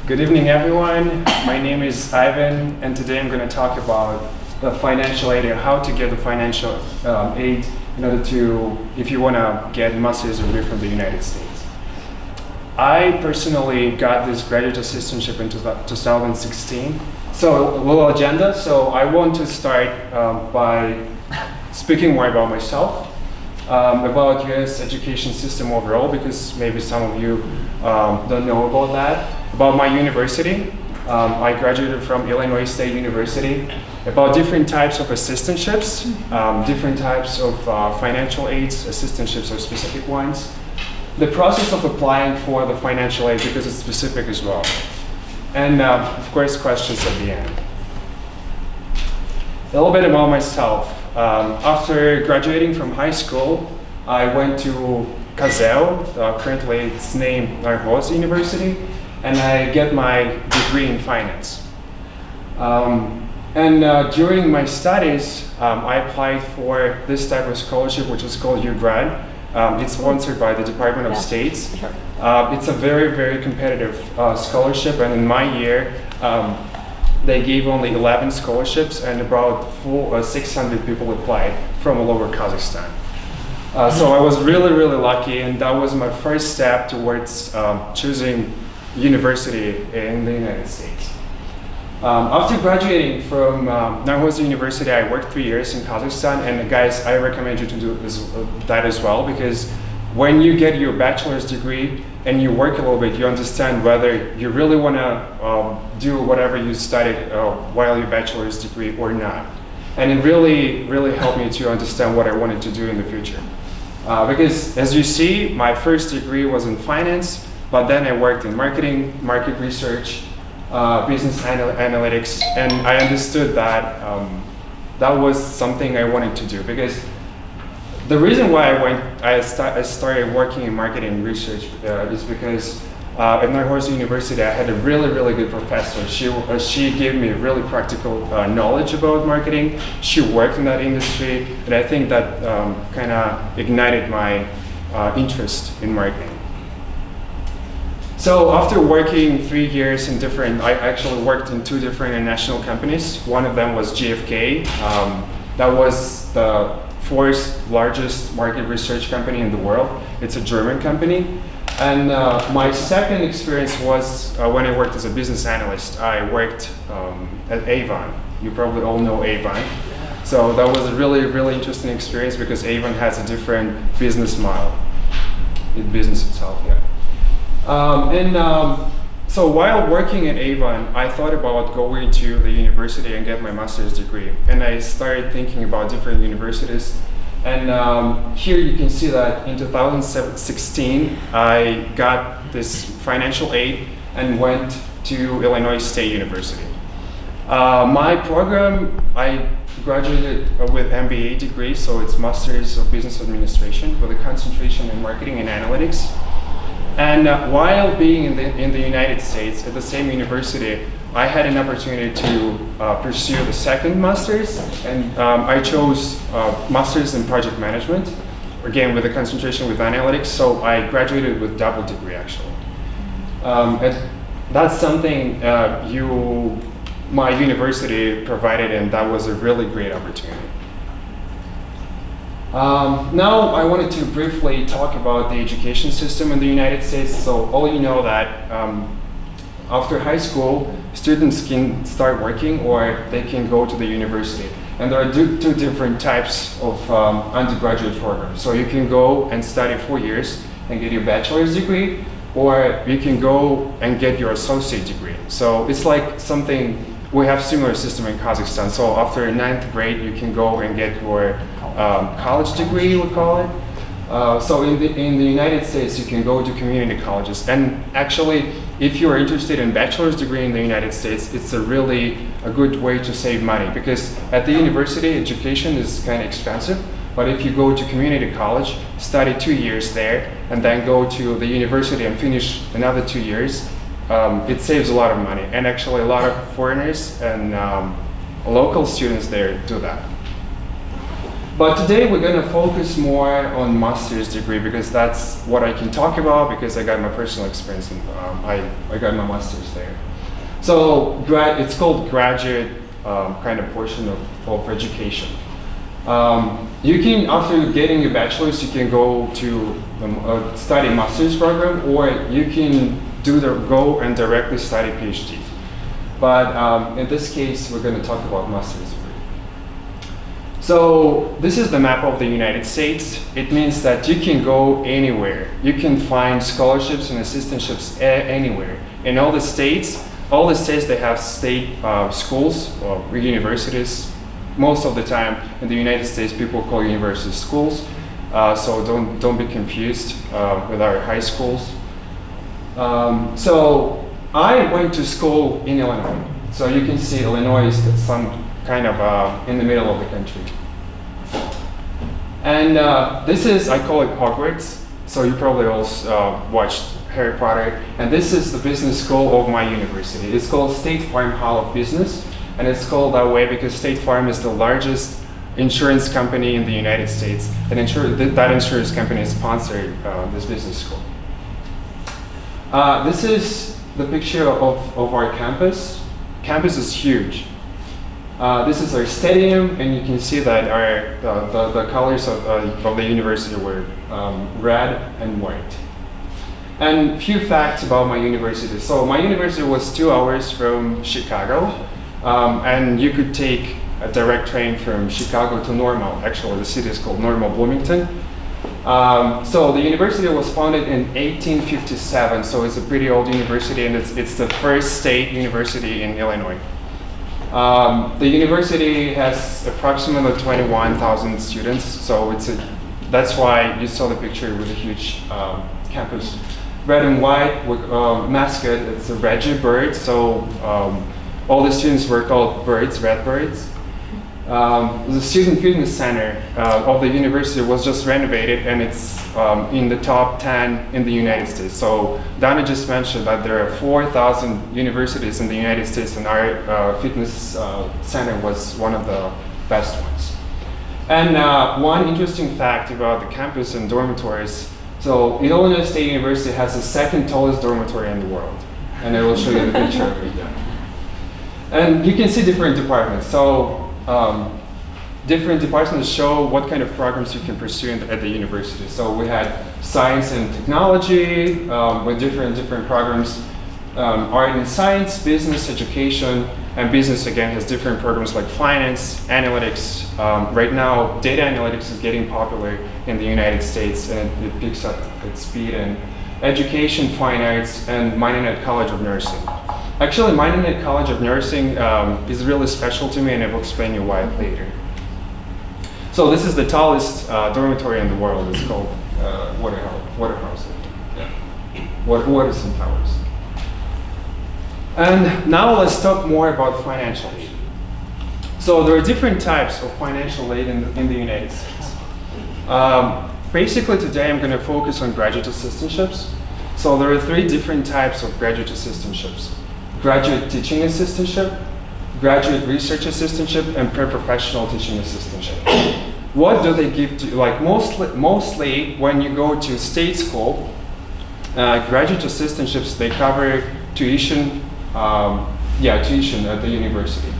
Good evening, everyone. My name is Ivan, and today I'm going to talk about the financial aid and how to get the financial aid in order to, if you want to get a master's degree from the United States. I personally got this graduate assistantship in 2016. So a little agenda. So I want to start by speaking more about myself, about U.S. education system overall, because maybe some of you don't know about that. About my university, I graduated from Illinois State University. About different types of assistantships, different types of financial aids. Assistantships are specific ones. The process of applying for the financial aid, because it's specific as well. And of course, questions at the end. A little bit about myself. After graduating from high school, I went to Kazel, currently it's named Narhoz University, and I get my degree in finance. During my studies, I applied for this type of scholarship, which is called UGrad. It's sponsored by the Department of State. It's a very, very competitive scholarship, and in my year, they gave only 11 scholarships, and about 600 people applied from all over Kazakhstan. So I was really, really lucky, and that was my first step towards choosing university in the United States. After graduating from Narhoz University, I worked 3 years in Kazakhstan, and guys, I recommend you to do that as well, because when you get your bachelor's degree and you work a little bit, you understand whether you really want to do whatever you studied while your bachelor's degree or not. And it really, really helped me to understand what I wanted to do in the future. Because as you see, my first degree was in finance, but then I worked in marketing, market research, business analytics, and I understood that that was something I wanted to do. Because the reason why I started working in marketing research is because at Narhoz University I had a really, really good professor. She gave me really practical knowledge about marketing. She worked in that industry, and I think that kind of ignited my interest in marketing. So after working 3 years in I actually worked in 2 different international companies. One of them was GfK. That was the 4th largest market research company in the world. It's a German company. And my second experience was when I worked as a business analyst. I worked at Avon. You probably all know Avon. So that was a really, really interesting experience because Avon has a different business model. In business itself, yeah. So while working at Avon, I thought about going to the university and get my master's degree. And I started thinking about different universities. And here you can see that in 2016, I got this financial aid and went to Illinois State University. My program, I graduated with MBA degree, so it's Master's of Business Administration with a concentration in marketing and analytics. And while being in the United States at the same university, I had an opportunity to pursue the second master's, and I chose master's in project management, again with a concentration with analytics. So I graduated with double degree actually. And that's something my university provided, and that was a really great opportunity. Now I wanted to briefly talk about the education system in the United States. So all you know that after high school, students can start working or they can go to the university. And there are two different types of undergraduate programs. So you can go and study 4 years and get your bachelor's degree, or you can go and get your associate degree. So it's like something, we have similar system in Kazakhstan. So after 9th grade, you can go and get your college degree, we call it. So in the United States, you can go to community colleges. And actually, if you're interested in bachelor's degree in the United States, it's a good way to save money, because at the university, education is kind of expensive. But if you go to community college, study 2 years there, and then go to the university and finish another 2 years, it saves a lot of money. And actually, a lot of foreigners and local students there do that. But today we're going to focus more on master's degree because that's what I can talk about because I got my personal experience and I got my master's there. So it's called graduate kind of portion of education. You can, after getting your bachelor's, you can go to study master's program, or you can go and directly study PhD. But in this case, we're going to talk about master's degree. So this is the map of the United States. It means that you can go anywhere. You can find scholarships and assistantships anywhere. In all the states, they have state schools or universities. Most of the time in the United States, people call universities schools. So don't be confused with our high schools. So I went to school in Illinois. So you can see Illinois is some kind of in the middle of the country. And this is, I call it Hogwarts. So you probably all watched Harry Potter. And this is the business school of my university. It's called State Farm Hall of Business. And it's called that way because State Farm is the largest insurance company in the United States. And that insurance company sponsored this business school. This is the picture of our campus. Campus is huge. This is our stadium, and you can see that the colors of the university were red and white. And few facts about my university. So my university was 2 hours from Chicago, and you could take a direct train from Chicago to Normal. Actually, the city is called Normal, Bloomington. So the university was founded in 1857, so it's a pretty old university, and it's the first state university in Illinois. The university has approximately 21,000 students, so that's why you saw the picture with a huge campus. Red and white with mascot, it's a Reggie bird, so all the students were called birds, red birds. The student fitness center of the university was just renovated, and it's in the top 10 in the United States. So Donna just mentioned that there are 4,000 universities in the United States, and our fitness center was one of the best ones. And one interesting fact about the campus and dormitories, so Illinois State University has the second tallest dormitory in the world. And I will show you the picture of it. And you can see different departments. So different departments show what kind of programs you can pursue at the university. So we had science and technology with different programs, art and science, business, education, and business again has different programs like finance, analytics. Right now, data analytics is getting popular in the United States, and it picks up its speed. And education, fine arts, and Minonet College of Nursing. Actually, Minonet College of Nursing is really special to me, and I will explain you why later. So this is the tallest dormitory in the world. It's called Waterhouse. Yeah. Waterson Towers. And now let's talk more about financial aid. So there are different types of financial aid in the United States. Basically today I'm going to focus on graduate assistantships. So there are 3 different types of graduate assistantships. Graduate teaching assistantship, graduate research assistantship, and pre-professional teaching assistantship. What do they give to you? Like mostly when you go to state school, graduate assistantships, they cover tuition at the university.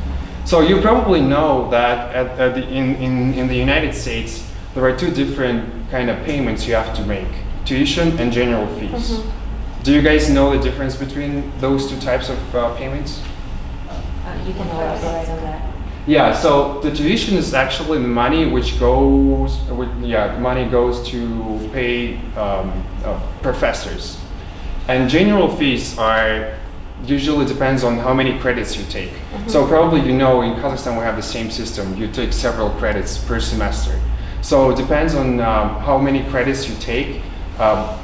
So you probably know that in the United States, there are 2 different kind of payments you have to make, tuition and general fees. Mm-hmm. Do you guys know the difference between those 2 types of payments? You can elaborate on that. Yeah, so the tuition is actually the money which goes to pay professors. And general fees are usually depends on how many credits you take. Mm-hmm. So probably you know in Kazakhstan we have the same system. You take several credits per semester. So it depends on how many credits you take.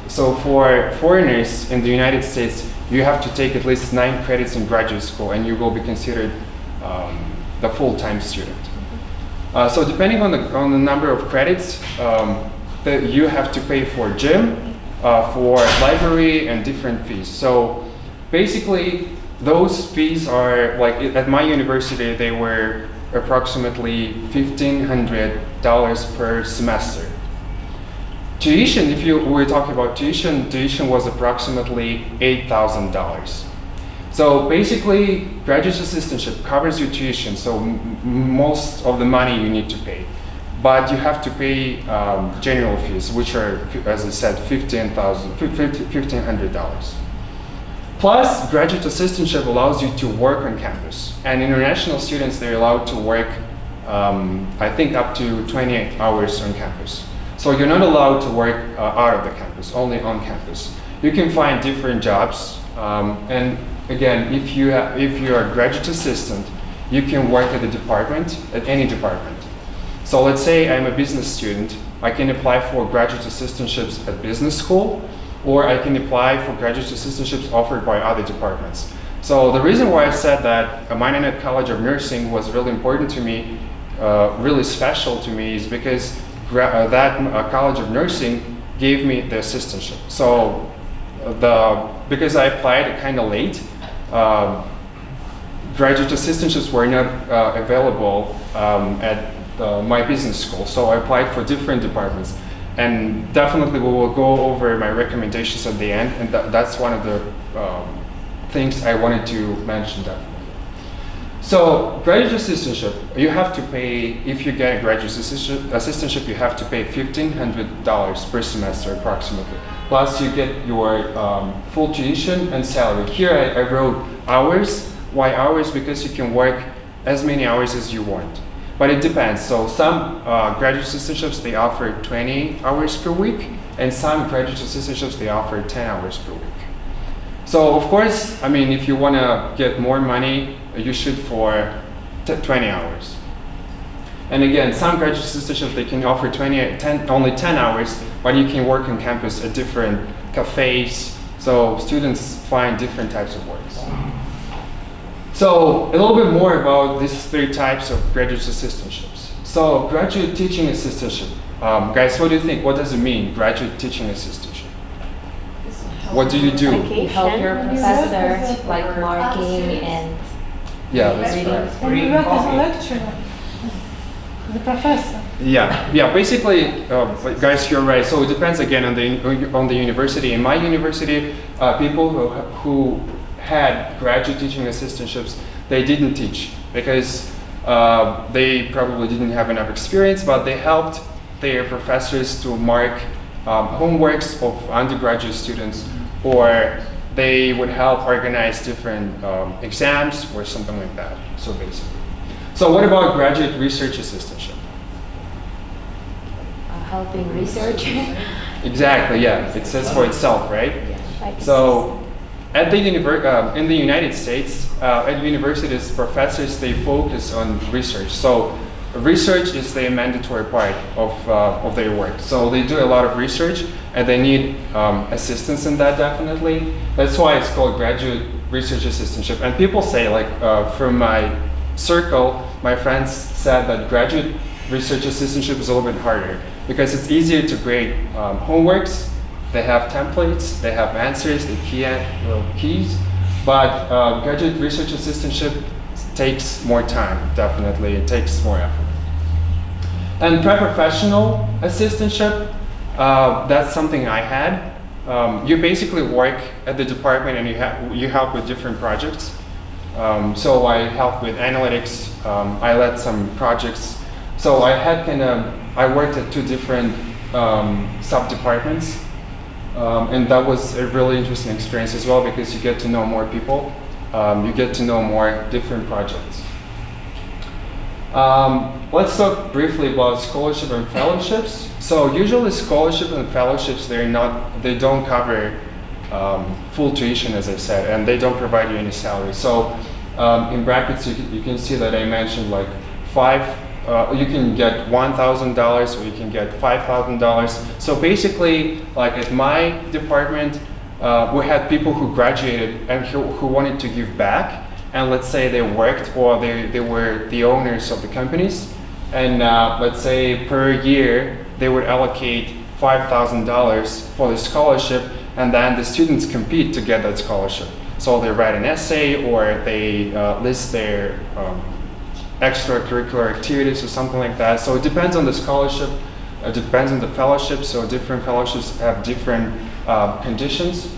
So for foreigners in the United States, you have to take at least 9 credits in graduate school, and you will be considered the full-time student. So depending on the number of credits, you have to pay for gym, for library, and different fees. So basically, those fees are like at my university, they were approximately $1,500 per semester. Tuition, if you were talking about tuition was approximately $8,000. So basically, graduate assistantship covers your tuition, so most of the money you need to pay. But you have to pay general fees, which are, as I said, $1,500. Plus, graduate assistantship allows you to work on campus. And international students, they're allowed to work, I think, up to 28 hours on campus. So you're not allowed to work out of the campus, only on campus. You can find different jobs. And again, if you are a graduate assistant, you can work at a department, at any department. So let's say I'm a business student, I can apply for graduate assistantships at business school, or I can apply for graduate assistantships offered by other departments. So the reason why I said that a minor at College of Nursing was really important to me, really special to me, is because that College of Nursing gave me the assistantship. So because I applied kind of late, graduate assistantships were not available at my business school, so I applied for different departments. And definitely we will go over my recommendations at the end, and that's one of the things I wanted to mention definitely. So graduate assistantship, you have to pay, if you get a graduate assistantship, you have to pay $1,500 per semester approximately. Plus you get your full tuition and salary. Here I wrote hours. Why hours? Because you can work as many hours as you want. But it depends. So some graduate assistantships, they offer 20 hours per week, and some graduate assistantships, they offer 10 hours per week. So of course, I mean, if you want to get more money, you shoot for 20 hours. And again, some graduate assistantships, they can offer only 10 hours, but you can work on campus at different cafes. So students find different types of works. So a little bit more about these three types of graduate assistantships. So graduate teaching assistantship. Guys, what do you think? What does it mean, graduate teaching assistantship? What do you do? You help your professor, like marking and Yeah, that's reading. right. And you work as a lecturer, the professor. Yeah. Basically, guys, you're right. So it depends again on the university. In my university, people who had graduate teaching assistantships, they didn't teach because they probably didn't have enough experience, but they helped their professors to mark homeworks of undergraduate students, or they would help organize different exams or something like that. So basically. So what about graduate research assistantship? Helping research. Exactly, yeah. It says for itself, right? Like So at the in the United States, at universities, professors, they focus on research. So research is the mandatory part of their work. So they do a lot of research, and they need assistance in that definitely. That's why it's called graduate research assistantship. And people say, like from my circle, my friends said that graduate research assistantship is a little bit harder because it's easier to grade homeworks. They have templates, they have answers, they keys, but graduate research assistantship takes more time, definitely. It takes more effort. And pre-professional assistantship, that's something I had. You basically work at the department and you help with different projects. So I helped with analytics, I led some projects. So I worked at 2 different sub-departments. And that was a really interesting experience as well because you get to know more people. You get to know more different projects. Let's talk briefly about scholarship and fellowships. So usually scholarship and fellowships, they don't cover full tuition, as I said, and they don't provide you any salary. So in brackets, you can see that I mentioned like you can get $1,000 or you can get $5,000. So basically, like at my department, we had people who graduated and who wanted to give back. And let's say they worked or they were the owners of the companies. And let's say per year, they would allocate $5,000 for the scholarship, and then the students compete to get that scholarship. So they write an essay or they list their extracurricular activities or something like that. So it depends on the scholarship, it depends on the fellowship, so different fellowships have different conditions,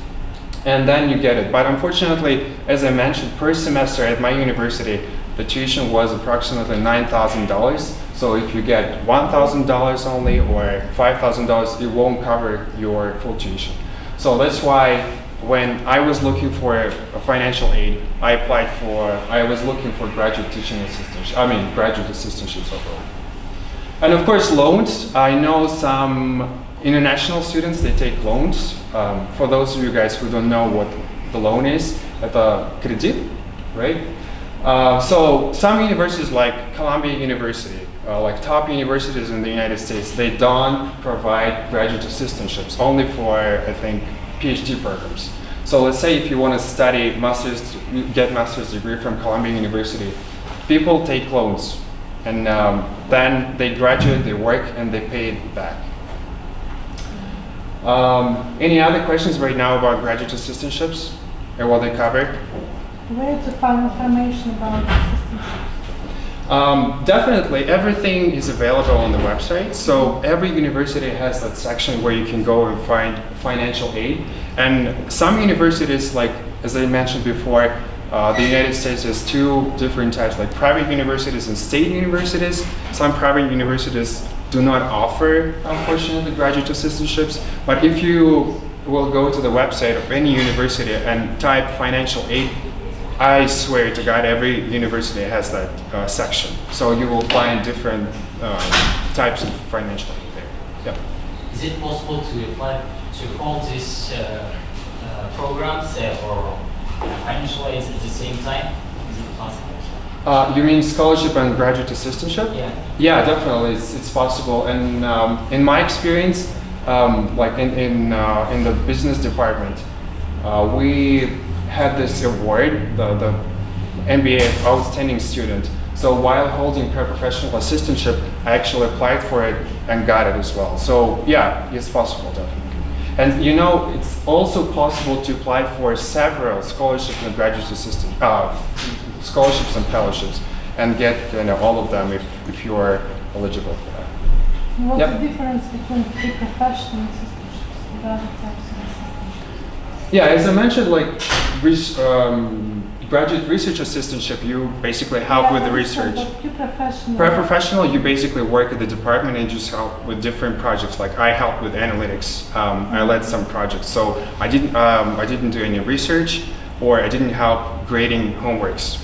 and then you get it. But unfortunately, as I mentioned, per semester at my university, the tuition was approximately $9,000. So if you get $1,000 only or $5,000, it won't cover your full tuition. So that's why when I was looking for a financial aid, I was looking for graduate teaching assistants, graduate assistantships overall. And of course, loans. I know some international students, they take loans. For those of you guys who don't know what the loan is, это кредит, right? So some universities like Columbia University, like top universities in the United States, they don't provide graduate assistantships, only for, I think, PhD programs. So let's say if you want to study get master's degree from Columbia University, people take loans, and then they graduate, they work, and they pay it back. Any other questions right now about graduate assistantships and what they cover? Where to find information about assistantships? Definitely, everything is available on the website. So every university has that section where you can go and find financial aid. And some universities, like as I mentioned before, the United States has two different types, like private universities and state universities. Some private universities do not offer, unfortunately, graduate assistantships. But if you will go to the website of any university and type financial aid, I swear to God, every university has that section. So you will find different types of financial aid there. Yeah. Is it possible to apply to all these programs or financial aids at the same time? Is it possible? You mean scholarship and graduate assistantship? Yeah. Yeah, definitely, it's possible. And in my experience, like in the business department, we had this award, the MBA Outstanding Student. So while holding paraprofessional assistantship, I actually applied for it and got it as well. So yeah, it's possible, definitely. And you know, it's also possible to apply for several scholarships and graduate assistant scholarships and fellowships, and get all of them if you are eligible for that. What's Yep. the difference between pre-professional assistantships and other types of assistantships? Yeah, as I mentioned, like graduate research assistantship, you basically help with the research. Pre-professional. Pre-professional, you basically work at the department and just help with different projects. Like I helped with analytics. I led some projects, so I didn't do any research, or I didn't help grading homeworks.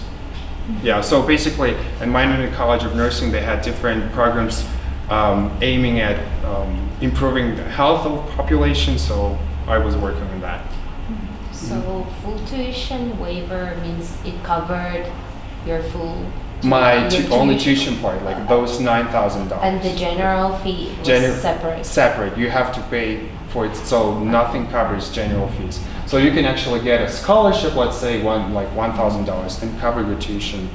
Yeah, so basically, in Miami College of Nursing, they had different programs aiming at improving the health of population. So I was working on that. So full tuition waiver means it covered your full Only tuition part, like those $9,000. And the general fee was separate. Separate. You have to pay for it, so nothing covers general fees. So you can actually get a scholarship, let's say $1,000, and cover your tuition,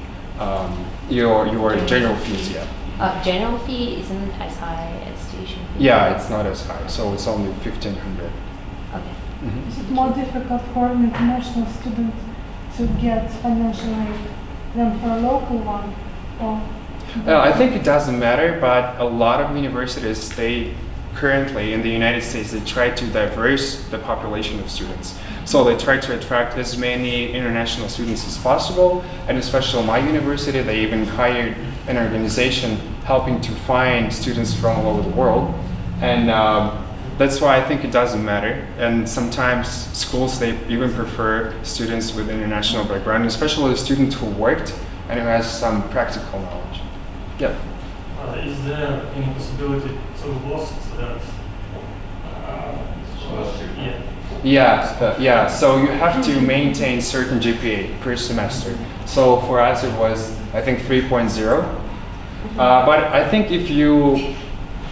your general fees. Yeah. General fee isn't as high as tuition fee. Yeah, it's not as high, so it's only $1,500. Okay. Mm-hmm. Is it more difficult for an international student to get financial aid than for a local one? Or I think it doesn't matter, but a lot of universities, they currently in the United States, they try to diverse the population of students. So they try to attract as many international students as possible, and especially my university, they even hired an organization helping to find students from all over the world. And that's why I think it doesn't matter. And sometimes schools, they even prefer students with international background, especially the student who worked and who has some practical knowledge. Yeah. Is there any possibility to lost that? Yeah, so you have to maintain certain GPA per semester. So for us it was, I think, 3.0. But I think if you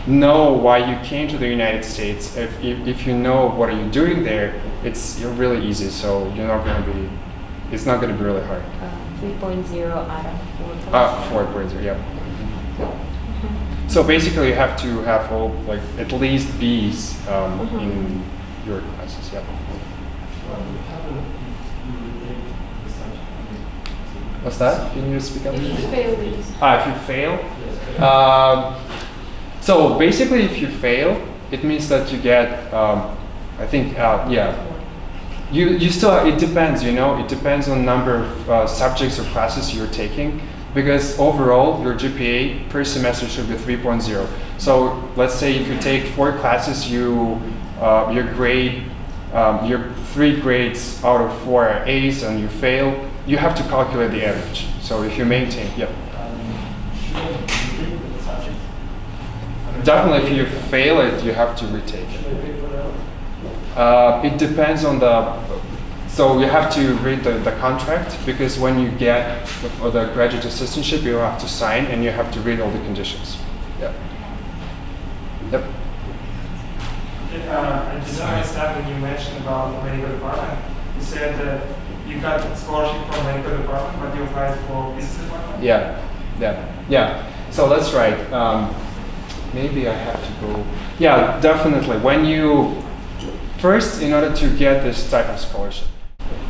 know why you came to the United States, if you know what are you doing there, you're really easy. So it's not going to be really hard. 3.0 out of 4.0, yeah. So basically, you have to have at least B's in your classes. Yeah. What's that? Can you speak up? If you fail it. If you fail. So basically, if you fail, it means that you get, I think, yeah. You still, it depends, you know, it depends on number of subjects or classes you're taking, because overall your GPA per semester should be 3.0. So let's say if you take 4 classes, your grade, your 3 grades out of 4 are A's and you fail, you have to calculate the average. So if you maintain, yep. Definitely if you fail it, you have to retake it. It depends on so you have to read the contract, because when you get the graduate assistantship, you have to sign and you have to read all the conditions. Yep. Yep. I didn't understand when you mentioned about medical department. You said that you got a scholarship from medical department, but you applied for business department? Yeah. So that's right. Maybe I have to go. Yeah, definitely. When you first, in order to get this type of scholarship,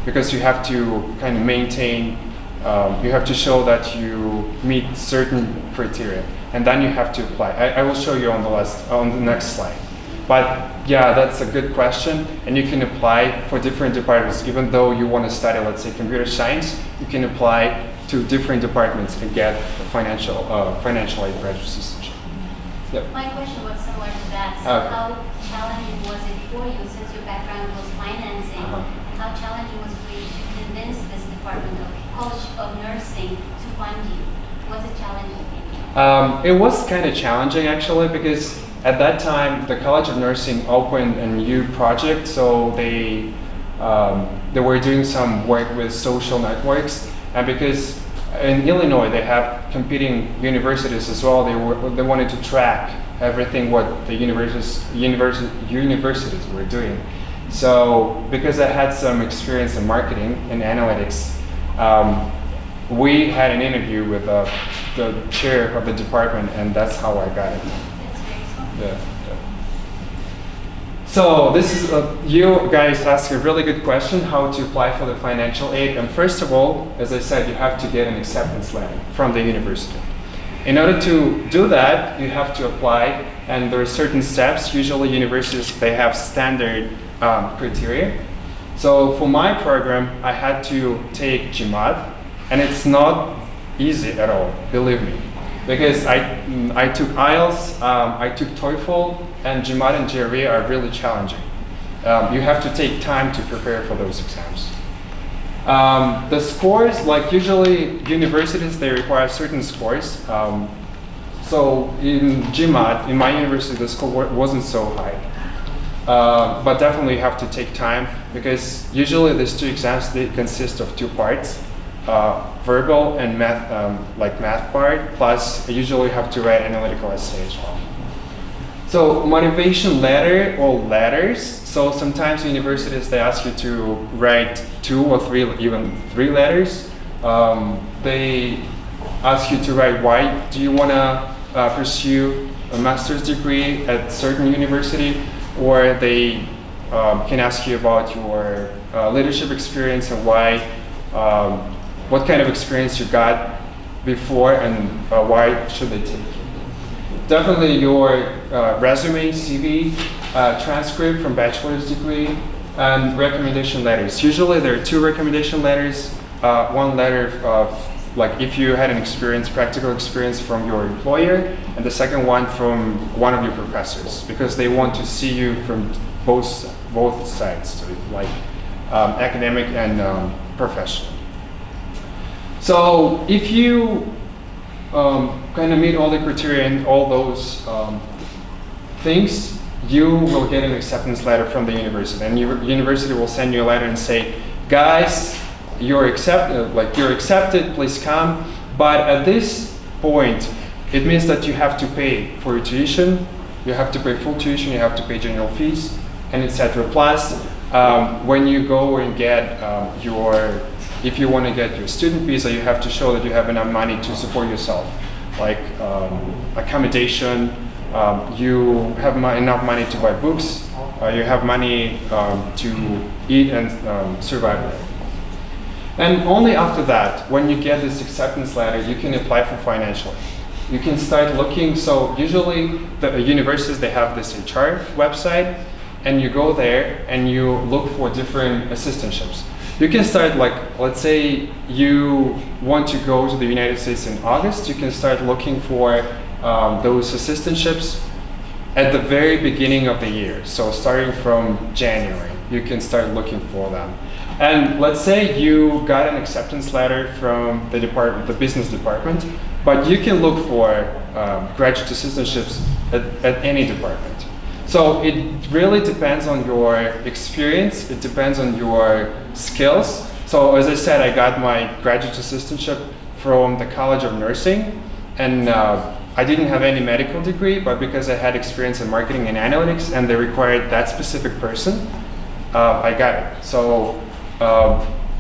because you have to kind of maintain, you have to show that you meet certain criteria, and then you have to apply. I will show you on the next slide. But yeah, that's a good question, and you can apply for different departments. Even though you want to study, let's say, computer science, you can apply to different departments and get a financial aid graduate assistantship. Yep. My question was similar to that. So how challenging was it for you, since your background was financing, and how challenging was it for you to convince this department of College of Nursing to fund you? Was it challenging? It was kind of challenging actually, because at that time the College of Nursing opened a new project, so they were doing some work with social networks, and because in Illinois they have competing universities as well, they wanted to track everything what the universities were doing. So because I had some experience in marketing and analytics, we had an interview with the chair of the department, and that's how I got it. Yeah. So this is you guys asked a really good question, how to apply for the financial aid. And first of all, as I said, you have to get an acceptance letter from the university. In order to do that, you have to apply, and there are certain steps. Usually universities, they have standard criteria. So for my program, I had to take Gmat, and it's not easy at all, believe me. Because I took IELTS, I took TOEFL, and Gmat and GRE are really challenging. You have to take time to prepare for those exams. The scores, like usually universities, they require certain scores. So in Gmat, in my university, the score wasn't so high. But definitely you have to take time, because usually these 2 exams, they consist of 2 parts. Verbal and math, like math part, plus I usually have to write analytical essay as well. So motivation letter or letters. So sometimes universities, they ask you to write 2 or 3, even 3 letters. They ask you to write why do you want to pursue a master's degree at certain university, or they can ask you about your leadership experience and why. What kind of experience you got before, and why should they take you? Definitely your resume, CV, transcript from bachelor's degree, and recommendation letters. Usually there are 2 recommendation letters. One letter of, like, if you had an experience, practical experience from your employer, and the second one from one of your professors, because they want to see you from both sides, so like academic and professional. So if you kind of meet all the criteria and all those things, you will get an acceptance letter from the university, and your university will send you a letter and say, guys, you're accepted, please come. But at this point, it means that you have to pay for your tuition, you have to pay full tuition, you have to pay general fees, and etc. Plus, when you go and get if you want to get your student visa, you have to show that you have enough money to support yourself, like accommodation, you have enough money to buy books, you have money to eat and survive. And only after that, when you get this acceptance letter, you can apply for financial aid. You can start looking. So usually the universities, they have this HR website, and you go there and you look for different assistantships. You can start, like, let's say you want to go to the United States in August, you can start looking for those assistantships at the very beginning of the year. So starting from January, you can start looking for them. And let's say you got an acceptance letter from the department, the business department, but you can look for graduate assistantships at any department. So it really depends on your experience, it depends on your skills. So as I said, I got my graduate assistantship from the College of Nursing, and I didn't have any medical degree, but because I had experience in marketing and analytics and they required that specific person, I got it. So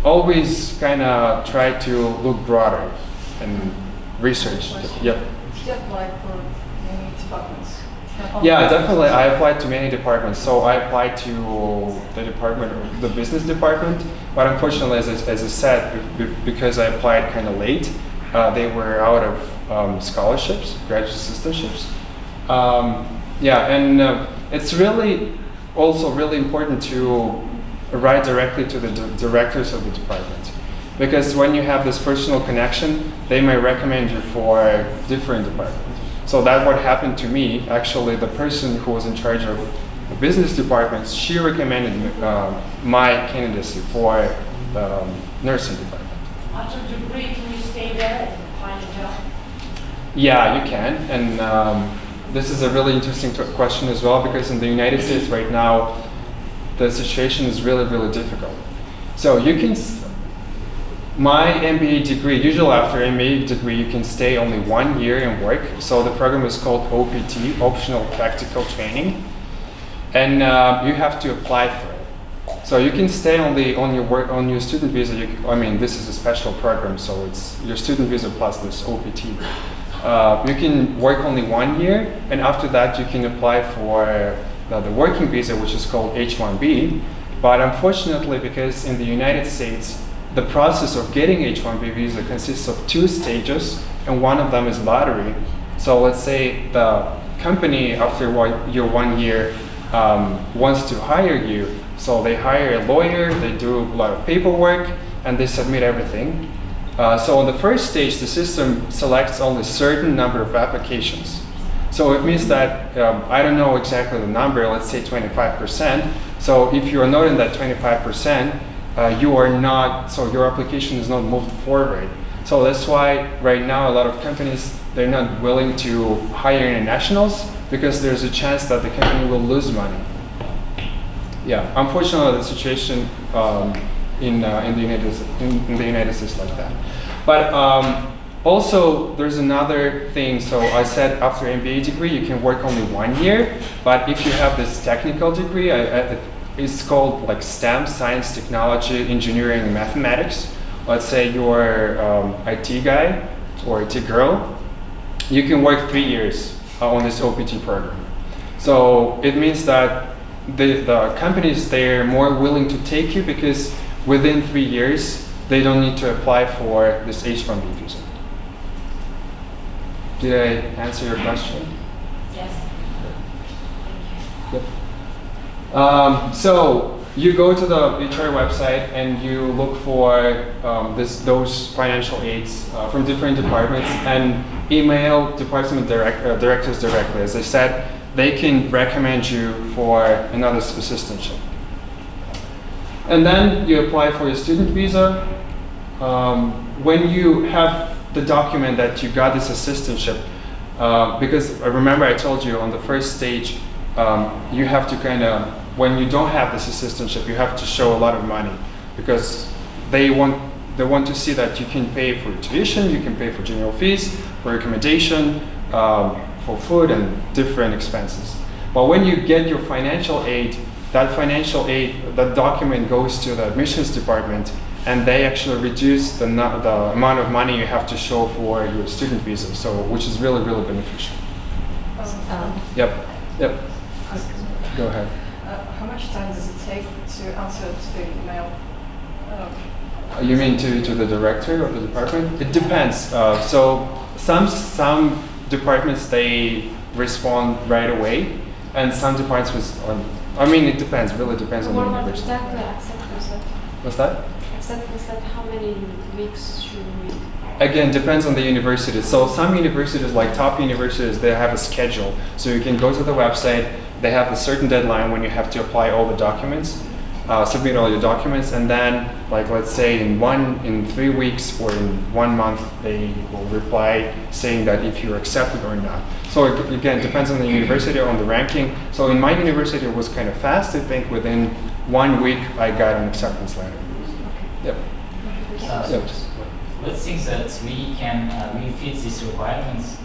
always kind of try to look broader and research. Yep. Did you apply for many departments? Yeah, definitely. I applied to many departments. So I applied to the department, the business department, but unfortunately, as I said, because I applied kind of late, they were out of scholarships, graduate assistantships. Yeah, and it's really also really important to write directly to the directors of the department, because when you have this personal connection, they may recommend you for different departments. So that's what happened to me. Actually, the person who was in charge of the business departments, she recommended my candidacy for the nursing department. After degree, can you stay there and find a job? Yeah, you can. And this is a really interesting question as well, because in the United States right now, the situation is really, really difficult. So you can, my MBA degree, usually after MBA degree, you can stay only 1 year and work. So the program is called OPT, Optional Practical Training. And you have to apply for it. So you can stay only on your student visa. I mean, this is a special program, so it's your student visa plus this OPT. You can work only 1 year, and after that you can apply for the working visa, which is called H-1B. But unfortunately, because in the United States, the process of getting H-1B visa consists of 2 stages, and one of them is lottery. So let's say the company, after your 1 year, wants to hire you. So they hire a lawyer, they do a lot of paperwork, and they submit everything. So on the first stage, the system selects only a certain number of applications. So it means that, I don't know exactly the number, let's say 25%. So if you are not in that 25%, you are not, so your application is not moved forward. So that's why right now a lot of companies, they're not willing to hire internationals, because there's a chance that the company will lose money. Yeah, unfortunately the situation in the United States like that. But also there's another thing. So I said after MBA degree you can work only 1 year, but if you have this technical degree, it's called like STEM, science, technology, engineering, and mathematics. Let's say you're IT guy or IT girl, you can work 3 years on this OPT program. So it means that the companies, they're more willing to take you because within 3 years, they don't need to apply for this H-1B visa. Did I answer your question? Yes. Yep. So you go to the HR website and you look for those financial aids from different departments and email department directors directly. As I said, they can recommend you for another assistantship. And then you apply for your student visa. When you have the document that you got this assistantship, because remember I told you on the first stage, you have to kind of, when you don't have this assistantship, you have to show a lot of money, because they want to see that you can pay for tuition, you can pay for general fees, for accommodation, for food and different expenses. But when you get your financial aid, that document goes to the admissions department, and they actually reduce the amount of money you have to show for your student visa, so which is really, really beneficial. Yep. Go ahead. How much time does it take to answer to the email You mean to the director of the department? It depends. So some departments they respond right away, and some departments respond. I mean, it depends. Really depends on the What about university. exactly acceptance letter? What's that? Acceptance letter, how many weeks should we? Again, depends on the university. So some universities, like top universities, they have a schedule. So you can go to the website. They have a certain deadline when you have to apply all the documents, submit all your documents, and then, like let's say in 3 weeks or in 1 month, they will reply saying that if you're accepted or not. So again, depends on the university, on the ranking. So in my university, it was kind of fast. I think within 1 week, I got an acceptance letter. Yep. Yep. Let's think that we can we fit these requirements,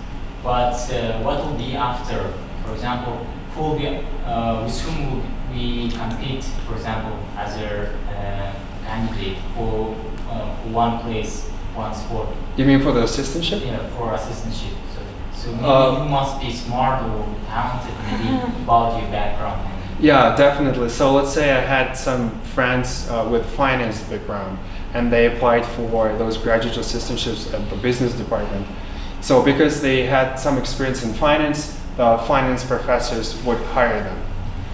but what will be after? For example, who will be, with whom will we compete? For example, as a candidate for one place, one sport. You mean for the assistantship? Yeah, for assistantship. So maybe you must be smart or talented, maybe about your background. Yeah, definitely. So let's say I had some friends with finance background, and they applied for those graduate assistantships at the business department. So because they had some experience in finance, the finance professors would hire them.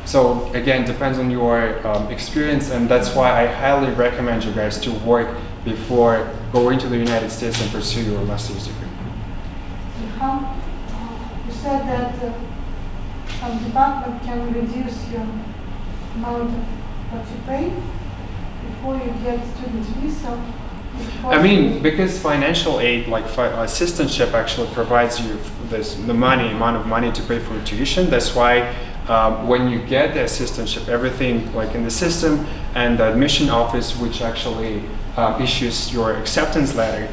So again, depends on your experience, and that's why I highly recommend you guys to work before going to the United States and pursue your master's degree. How, you said that some department can reduce your amount of what you pay before you get student visa. I mean, because financial aid, like assistantship, actually provides you the amount of money to pay for tuition. That's why when you get the assistantship, everything like in the system and the admission office, which actually issues your acceptance letter,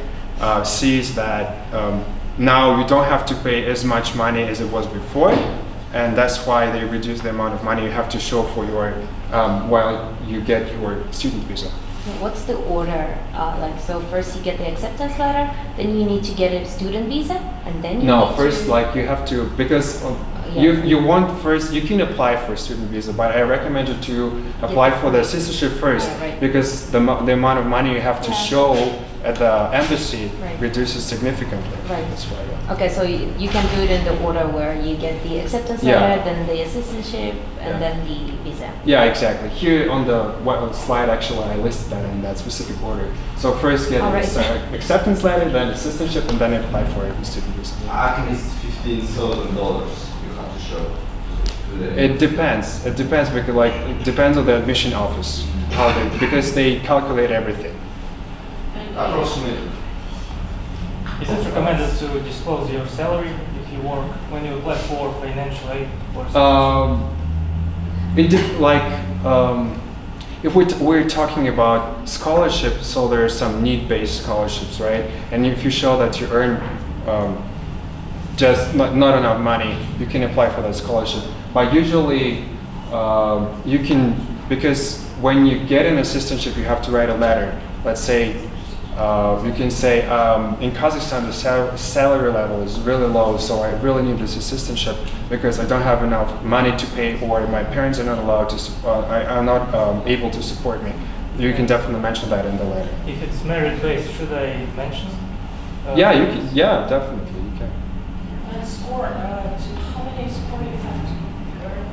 sees that now you don't have to pay as much money as it was before, and that's why they reduce the amount of money you have to show for your while you get your student visa. What's the order? Like, so first you get the acceptance letter, then you need to get a student visa, and then you No, need first to... like you have to, because Yeah. you want first, you can apply for a student visa, but I recommend you to apply for the assistantship first, Yeah, right. because the amount of money you have to show at the embassy Right. reduces significantly. Right. That's why. Yeah. Okay, so you can do it in the order where you get the acceptance Yeah. letter, then the assistantship, and Yeah. then the visa. Yeah, exactly. Here on the slide, actually, I listed that in that specific order. So first get All right. acceptance letter, then assistantship, and then apply for a student visa. I think it's $15,000 you have to show. To the It depends. It depends because it depends on the admission office how because they calculate everything. approximately. Is it recommended to disclose your salary if you work when you apply for financial aid or something? If we're talking about scholarships, so there are some need-based scholarships, right? And if you show that you earn just not enough money, you can apply for that scholarship. But usually, you can, because when you get an assistantship, you have to write a letter. Let's say, you can say, in Kazakhstan, the salary level is really low, so I really need this assistantship because I don't have enough money to pay, or my parents are not allowed to, are not able to support me. You can definitely mention that in the letter. If it's merit-based, should I mention? Yeah, you can. Yeah, definitely, you can. And score, how many score you have to earn?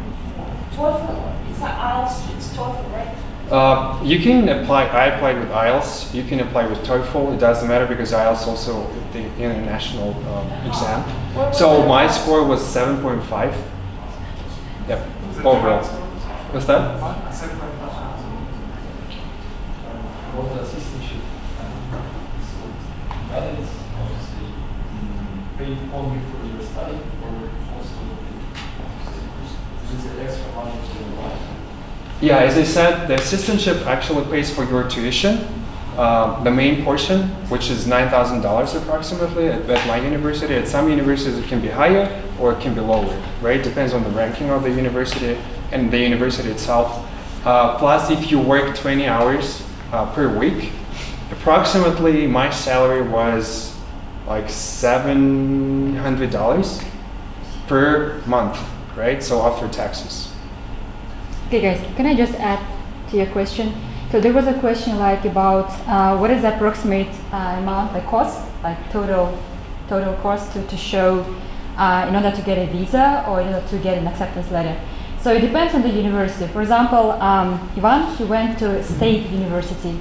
TOEFL, it's not IELTS, it's TOEFL, right? You can apply. I applied with IELTS. You can apply with TOEFL. It doesn't matter because IELTS also the international exam. So my score was 7.5. Yep, overall. What's that? About the assistantship, guidance, obviously, paid only for your study or also is it extra money to your life? Yeah, as I said, the assistantship actually pays for your tuition. The main portion, which is $9,000 approximately at my university. At some universities it can be higher or it can be lower, right? Depends on the ranking of the university and the university itself. Plus, if you work 20 hours per week, approximately my salary was like $700 per month, right? So after taxes. Okay guys, can I just add to your question? So there was a question like about what is the approximate amount, like cost, like total cost to show in order to get a visa or in order to get an acceptance letter. So it depends on the university. For example, Ivan, he went to State University.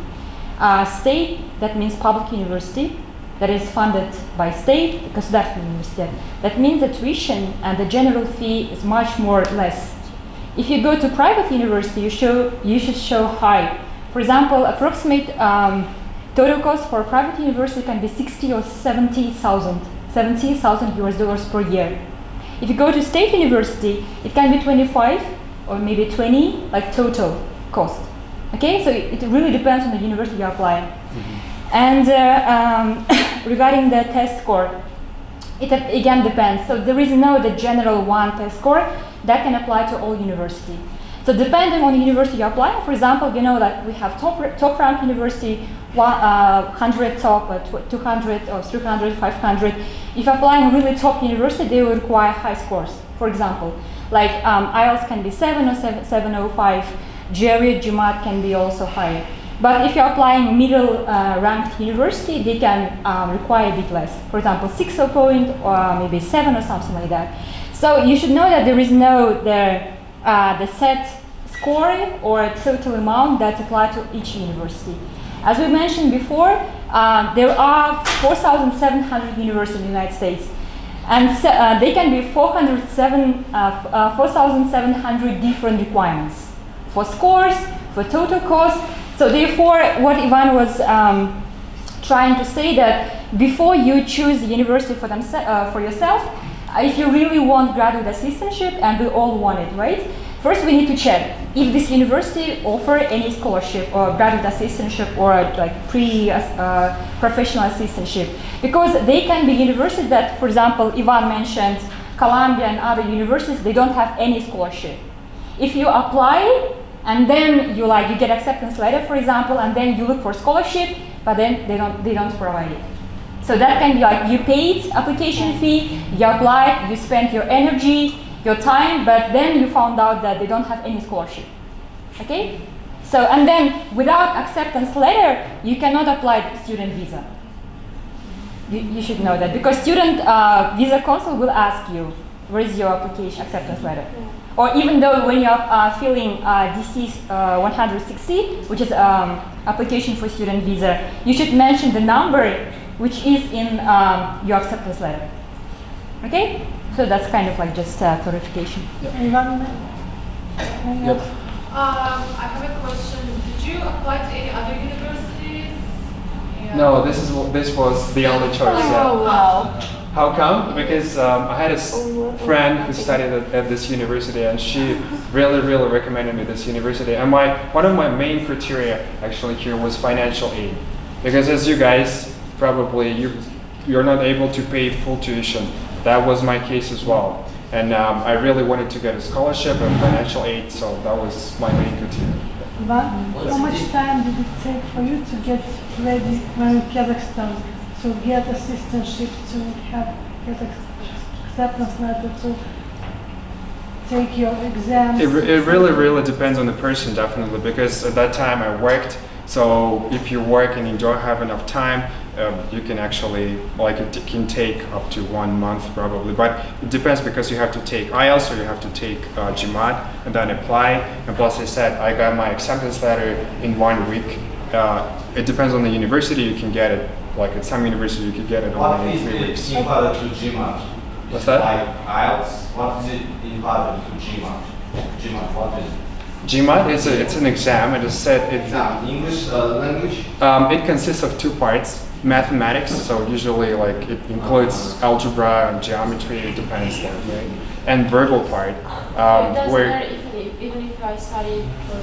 State, that means public university that is funded by state, государственная university. That means the tuition and the general fee is much more less. If you go to private university, you should show high. For example, approximate total cost for a private university can be 60 or 70,000 US dollars per year. If you go to state university, it can be 25 or maybe 20, like total cost. Okay, so it really depends on the university you're applying. And regarding the test score, it again depends. So there is no the general one test score that can apply to all university. So depending on the university you apply, for example, you know that we have top rank university, 100 top, 200 or 300, 500. If applying really top university, they will require high scores. For example, like IELTS can be 7 or 705, GRE, Gmat can be also higher. But if you're applying middle ranked university, they can require a bit less. For example, 6 point or maybe 7 or something like that. So you should know that there is no the set score or total amount that's applied to each university. As we mentioned before, there are 4,700 universities in the United States, and they can be 4,700 different requirements for scores, for total cost. So therefore, what Ivan was trying to say that before you choose the university for yourself, if you really want graduate assistantship, and we all want it, right? First, we need to check if this university offer any scholarship or graduate assistantship or like professional assistantship, because they can be universities that, for example, Ivan mentioned Columbia and other universities, they don't have any scholarship. If you apply and then you get acceptance letter, for example, and then you look for scholarship, but then they don't provide it. So that can be like you paid application fee, you applied, you spent your energy, your time, but then you found out that they don't have any scholarship. Okay? So, and then without acceptance letter, you cannot apply student visa. You should know that, because student visa council will ask you, where is your application acceptance letter? Or even though when you're filling DC 160, which is application for student visa, you should mention the number which is in your acceptance letter. Okay? So that's kind of like just clarification. Yep. I have a question. Did you apply to any other universities? Yeah. No, this was the only choice. Yeah. Oh, wow. How come? Because I had a friend who studied at this university, and she really recommended me this university. And one of my main criteria actually here was financial aid, because as you guys probably you're not able to pay full tuition. That was my case as well, and I really wanted to get a scholarship and financial aid, so that was my main criteria. But how much time did it take for you to get ready when in Kazakhstan, to get assistantship, to get acceptance letter, to take your exams? It really depends on the person, definitely, because at that time I worked. So if you work and you don't have enough time, you can actually, it can take up to 1 month probably, but it depends, because you have to take IELTS or you have to take Gmat and then apply. And plus I said, I got my acceptance letter in 1 week. It depends on the university, you can get it, like at some university you can get it only in 3 weeks. What is imparted to Gmat? What's that? Like IELTS, what is it imparted to Gmat? Gmat, what is it? Gmat, it's an exam, and Exam, English language? It consists of 2 parts. Mathematics, so usually it includes algebra and geometry, it depends there, right? And verbal part, It doesn't where matter even if I study for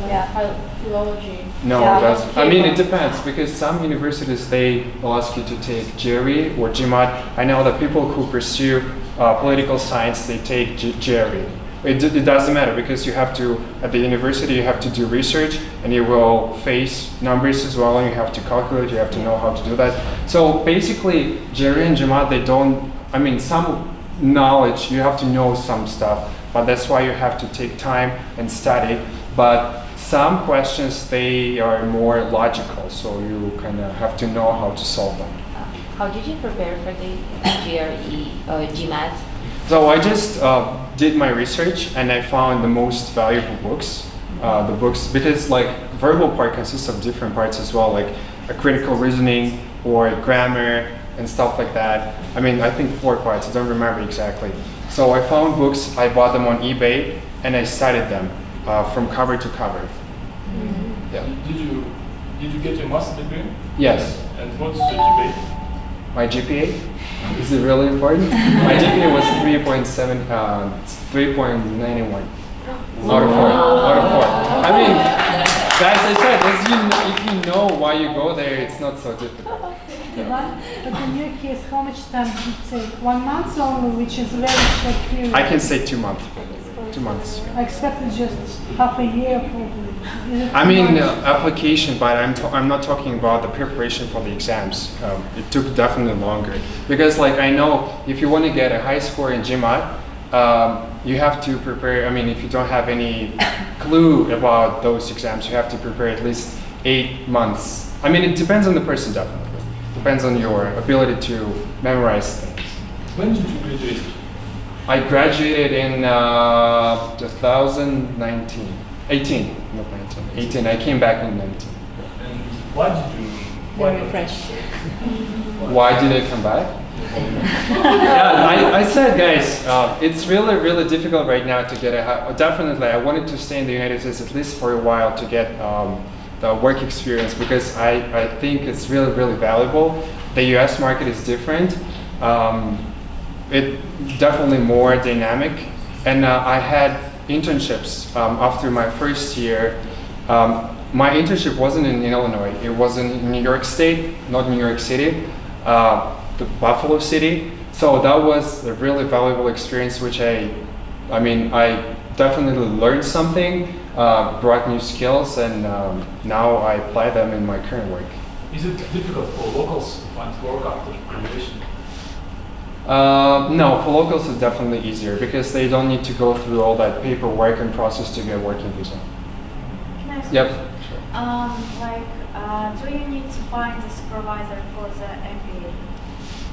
philology. no, it doesn't. I mean, it depends, because some universities they will ask you to take GRE or Gmat. I know that people who pursue political science, they take GRE. It doesn't matter, because you have to, at the university, you have to do research, and you will face numbers as well, and you have to calculate, you have to know how to do that. So basically, GRE and Gmat, they don't, I mean, some knowledge, you have to know some stuff, but that's why you have to take time and study. But some questions, they are more logical, so you kind of have to know how to solve them. How did you prepare for the GRE or GMAT? So I just did my research and I found the most valuable books. The books, because like verbal part consists of different parts as well, like a critical reasoning or grammar and stuff like that. I mean, I think 4 parts, I don't remember exactly. So I found books, I bought them on eBay and I studied them from cover to cover. Mm-hmm. Yeah. Did you get your master's degree? Yes. And what's your GPA? My GPA? Is it really important? My GPA was 3.7, 3.91 out of 4. Out of 4. I mean, as I said, if you know why you go there, it's not so difficult. But in your case, how much time did it take? 1 month only, which is a very short period. I can say 2 months. 2 months. I expected just half a year probably. Is it I too mean, much? application, but I'm not talking about the preparation for the exams. It took definitely longer because, like, I know if you want to get a high score in Gmat, you have to prepare. I mean, if you don't have any clue about those exams, you have to prepare at least 8 months. I mean, it depends on the person, definitely. Depends on your ability to memorize things. When did you graduate? I graduated in 2019. 18, not 19. 18. I came back in 19. And why did you? Very fresh. Why did I come back? Yeah, I said, guys, it's really, really difficult right now to get definitely, I wanted to stay in the United States at least for a while to get the work experience because I think it's really, really valuable. The US market is different. It's definitely more dynamic. And I had internships after my first year. My internship wasn't in Illinois. It was in New York State, not New York City, the Buffalo City. So that was a really valuable experience, which I definitely learned something, brought new skills, and now I apply them in my current work. Is it difficult for locals to find work after graduation? No, for locals it's definitely easier because they don't need to go through all that paperwork and process to get working visa. Can I ask Yep. do you need to find a supervisor for the MBA,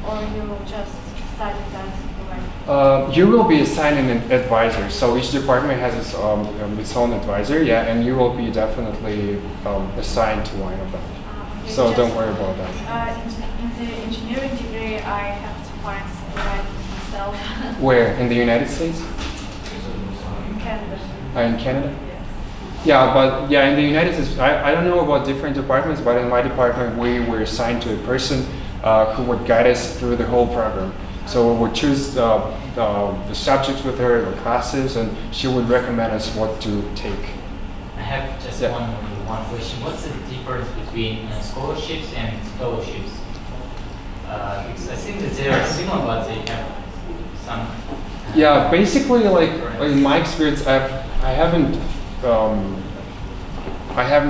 or you will just study that supervisor? You will be assigned an advisor. So each department has its own advisor, yeah, and you will be definitely assigned to one of them. Okay, So just, don't worry about that. In the engineering degree, I have to find a supervisor myself. Where? In the United States? In Canada. In Canada? Yes. Yeah, but yeah, in the United States, I don't know about different departments, but in my department, we were assigned to a person who would guide us through the whole program. So we would choose the subjects with her, the classes, and she would recommend us what to take. I have just one question. What's the difference between scholarships and fellowships? Because I think that they are similar, but they have some. Yeah, basically, like in my experience, I haven't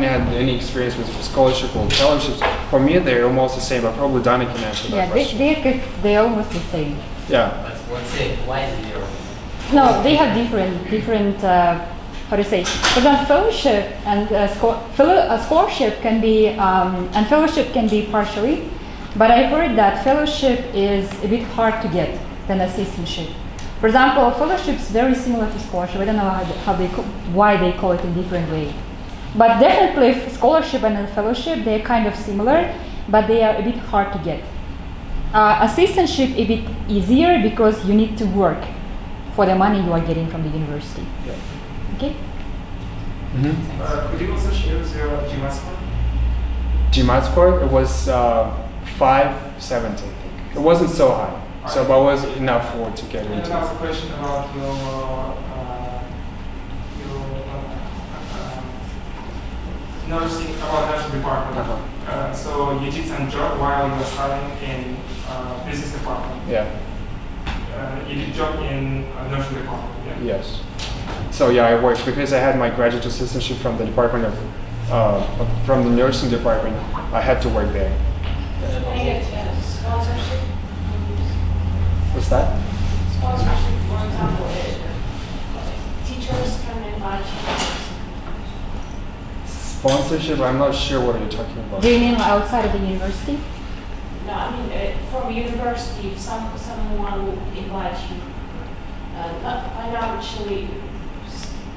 had any experience with scholarship or fellowships. For me, they're almost the same. But probably Donna can answer that Yeah, question. they're almost the same. Yeah. But what's it? Why is it different? No, they have different. How to say? For example, fellowship and scholarship can be and fellowship can be partially, but I heard that fellowship is a bit hard to get than assistantship. For example, fellowship is very similar to scholarship. I don't know why they call it in different way, but definitely scholarship and fellowship, they're kind of similar, but they are a bit hard to get. Assistantship a bit easier because you need to work for the money you are getting from the university. Yeah. Okay. Mm-hmm. Could you also share your GMAT score? GMAT score, it was 570, I think. It wasn't so high, so but it was enough to get And into. then I have a question about your nursing department. So you did some job while you were studying in business department. Yeah. You did job in nursing department. Yeah. Yes. So yeah, I worked because I had my graduate assistantship from the department from the nursing department. I had to work there. Sponsorship. What's that? Sponsorship, for example, teachers can invite you. Sponsorship? I'm not sure what you're talking about. Do you mean outside of the university? No, I mean, from university, if someone will invite you, not financially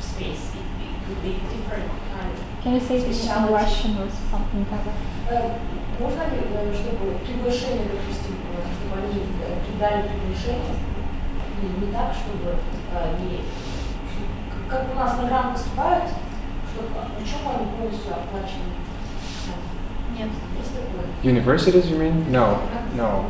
space, it could be different kind of. Can you say it in specialty. Russian or something like that? Можно ли, чтобы приглашение, допустим, чтобы они дали приглашение, не так, чтобы не... Как у нас на грант поступают, чтобы учебу они полностью оплачивают? Нет, есть такое? Universities, you mean? No, no.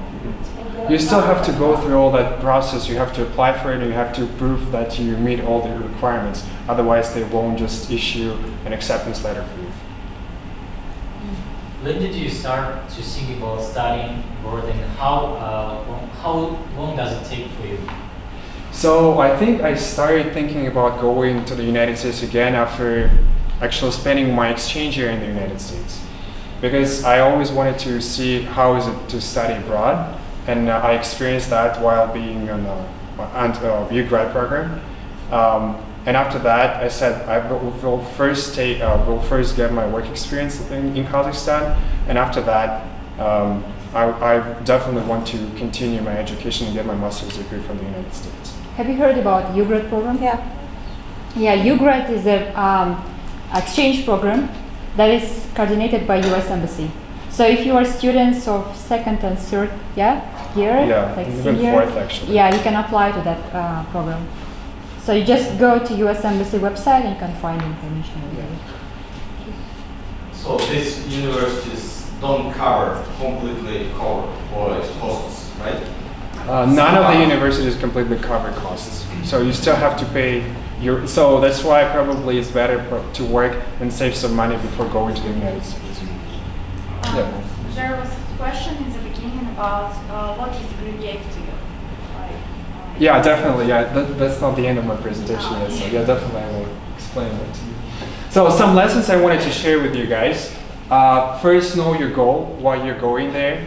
You still have to go through all that process. You have to apply for it and you have to prove that you meet all the requirements. Otherwise, they won't just issue an acceptance letter for you. When did you start to think about studying abroad, and how long does it take for you? So I think I started thinking about going to the United States again after actually spending my exchange year in the United States. Because I always wanted to see how is it to study abroad, and I experienced that while being on a Gmat program. And after that, I said I will first get my work experience in Kazakhstan, and after that, I definitely want to continue my education and get my master's degree from the United States. Have you heard about Gmat program? Yeah. Yeah, Gmat is a exchange program that is coordinated by U.S. Embassy. So if you are students of second and third year, like even senior, fourth actually. yeah, you can apply to that program. So you just go to U.S. Embassy website and you can find information. So these universities don't completely cover all its costs, right? None of the universities completely cover costs. So you still have to pay so that's why probably it's better to work and save some money before going to the United States. Yeah. There was a question in the beginning about what is Greek gave to you. Yeah, definitely. Yeah, that's not the end of my presentation yet. So yeah, definitely I will explain that to you. So some lessons I wanted to share with you guys. First, know your goal, why you're going there.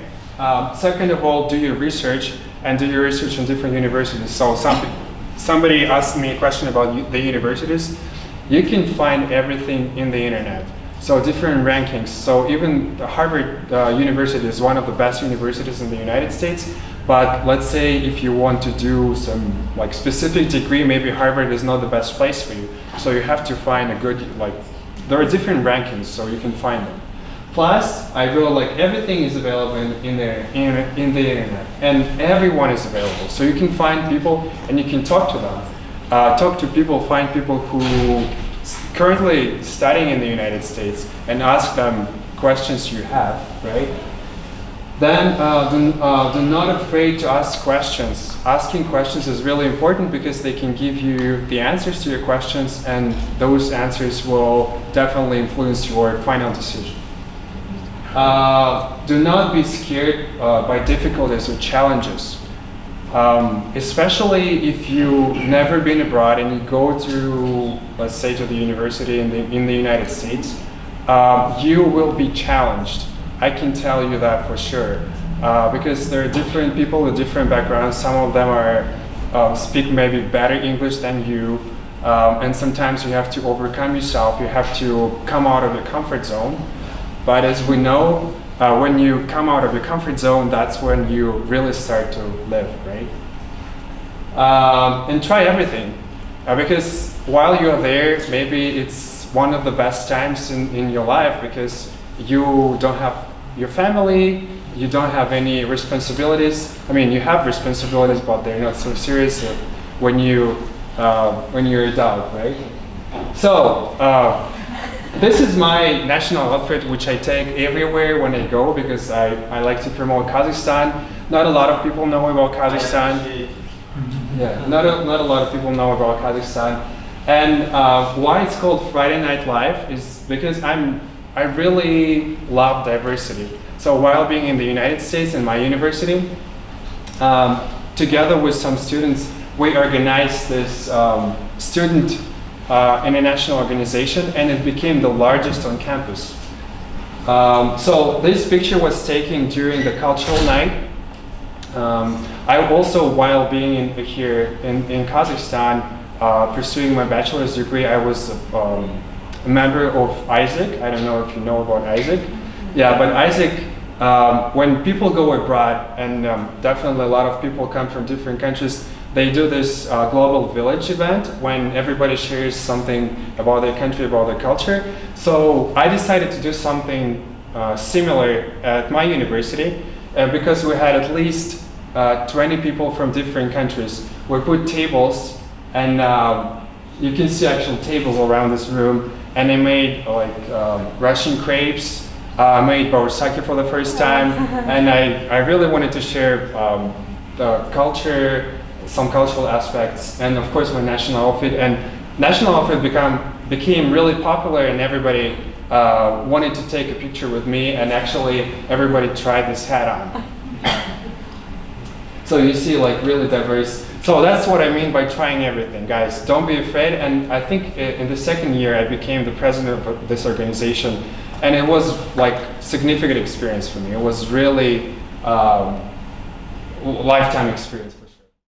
Second of all, do your research and do your research on different universities. So somebody asked me a question about the universities. You can find everything in the internet. So different rankings. So even Harvard University is one of the best universities in the United States. But let's say if you want to do some like specific degree, maybe Harvard is not the best place for you. So you have to find a good there are different rankings, so you can find them. Plus, I feel like everything is available in the internet, and everyone is available. So you can find people and you can talk to them. Talk to people, find people who currently studying in the United States and ask them questions you have, right? Then do not afraid to ask questions. Asking questions is really important because they can give you the answers to your questions, and those answers will definitely influence your final decision. Do not be scared by difficulties or challenges. Especially if you've never been abroad and you go to, let's say, to the university in the United States, you will be challenged. I can tell you that for sure, because there are different people with different backgrounds. Some of them speak maybe better English than you, and sometimes you have to overcome yourself. You have to come out of your comfort zone. But as we know, when you come out of your comfort zone, that's when you really start to live, right? And try everything, because while you're there, maybe it's one of the best times in your life because you don't have your family, you don't have any responsibilities. I mean, you have responsibilities, but they're not so serious when you're adult, right? So. This is my national outfit, which I take everywhere when I go because I like to promote Kazakhstan. Not a lot of people know about Kazakhstan. Yeah, not a lot of people know about Kazakhstan. And why it's called Friday Night Live is because I really love diversity. So while being in the United States in my university, together with some students, we organized this student international organization, and it became the largest on campus. So this picture was taken during the cultural night. I also, while being here in Kazakhstan, pursuing my bachelor's degree, I was a member of Isaac. I don't know if you know about Isaac. Yeah, but Isaac, when people go abroad, and definitely a lot of people come from different countries, they do this global village event when everybody shares something about their country, about their culture. So I decided to do something similar at my university because we had at least 20 people from different countries. We put tables, and you can see actual tables around this room, and I made like Russian crepes. I made borsaki for the first time, and I really wanted to share the culture, some cultural aspects, and of course my national outfit. And national outfit became really popular, and everybody wanted to take a picture with me, and actually everybody tried this hat on. So you see, like, really diverse. So that's what I mean by trying everything, guys. Don't be afraid. And I think in the second year I became the president of this organization, and it was like significant experience for me. It was really lifetime experience.